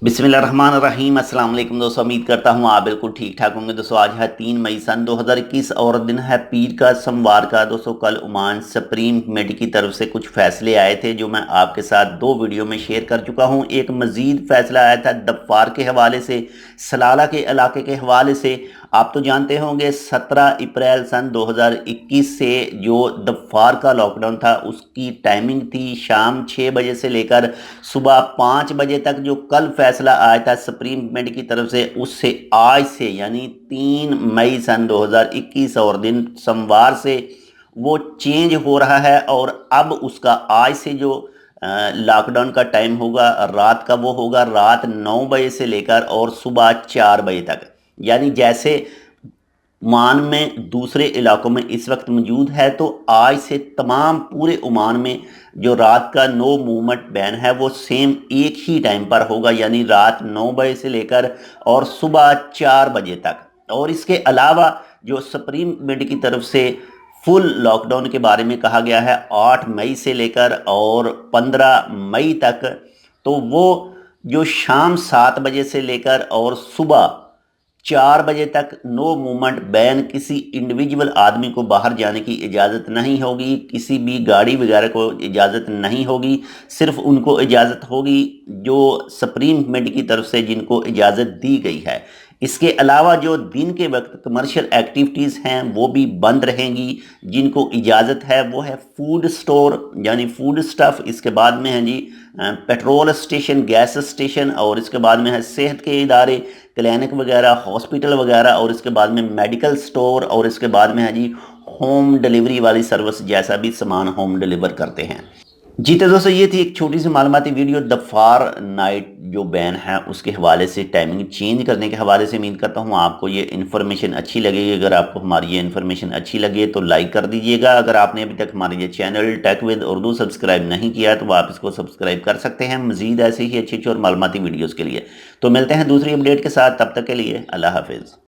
बिस्मिल्लाहिर्रहमानिर्रहीम। अस्सलाम वालेकुम दोस्तों, उम्मीद करता हूँ आप बिल्कुल ठीक ठाक होंगे। दोस्तों आज है 3 मई सन 2021 और दिन है पीर का, सोमवार का। दोस्तों कल ओमान सुप्रीम कमेटी की तरफ से कुछ फैसले आए थे जो मैं आपके साथ 2 वीडियो में शेयर कर चुका हूँ। एक मज़ीद फैसला आया था दफ्फार के हवाले से, सलाला के इलाके के हवाले से। आप तो जानते होंगे 17 अप्रैल सन 2021 से जो दफ्फार का लॉकडाउन था उसकी टाइमिंग थी शाम 6 बजे से लेकर सुबह 5 बजे तक। जो कल फैसला आया था सुप्रीम कोर्ट की तरफ से, उससे आज से यानी 3 मई सन 2021 और दिन सोमवार से वो चेंज हो रहा है। और अब उसका आज से जो लॉकडाउन का टाइम होगा रात का, वो होगा रात 9 बजे से लेकर और सुबह 4 बजे तक। यानी जैसे ओमान में दूसरे इलाकों में इस वक्त मौजूद है, तो आज से तमाम पूरे ओमान में जो रात का नो मूवमेंट बैन है वो सेम एक ही टाइम पर होगा, यानी रात 9 बजे से लेकर और सुबह 4 बजे तक। और इसके अलावा जो सुप्रीम कोर्ट की तरफ से फुल लॉकडाउन के बारे में कहा गया है 8 मई से लेकर और 15 मई तक, तो वो जो शाम 7 बजे से लेकर और सुबह 4 बजे तक नो मूवमेंट बैन। किसी इंडिविजुअल आदमी को बाहर जाने की इजाज़त नहीं होगी, किसी भी गाड़ी वगैरह को इजाज़त नहीं होगी। सिर्फ उनको इजाज़त होगी जो सुप्रीम कोर्ट की तरफ से जिनको इजाज़त दी गई है। इसके अलावा जो दिन के वक्त कमर्शियल एक्टिविटीज़ हैं वो भी बंद रहेंगी। जिनको इजाज़त है वो है फूड स्टोर यानी फूड स्टफ़, इसके बाद में है जी पेट्रोल स्टेशन, गैस स्टेशन, और इसके बाद में है सेहत के इदारे, क्लिनिक वगैरह, हॉस्पिटल वगैरह, और इसके बाद में मेडिकल स्टोर, और इसके बाद में है जी होम डिलीवरी वाली सर्विस, जैसा भी सामान होम डिलीवर करते हैं। जी तो दोस्तों ये थी एक छोटी सी मालूमाती वीडियो दफ्फार नाइट जो बैन है उसके हवाले से, टाइमिंग चेंज करने के हवाले से। उम्मीद करता हूँ आपको ये इन्फॉर्मेशन अच्छी लगेगी। अगर आपको हमारी ये इन्फॉर्मेशन अच्छी लगे तो लाइक कर दीजिएगा। अगर आपने अभी तक हमारे ये channel Tech with Urdu subscribe नहीं किया तो आप इसको सब्सक्राइब कर सकते हैं मज़ीद ऐसे ही अच्छी अच्छी और मालूमाती वीडियोज़ के लिए। तो मिलते हैं दूसरी अपडेट के साथ, तब तक के लिए अल्लाह हाफिज़।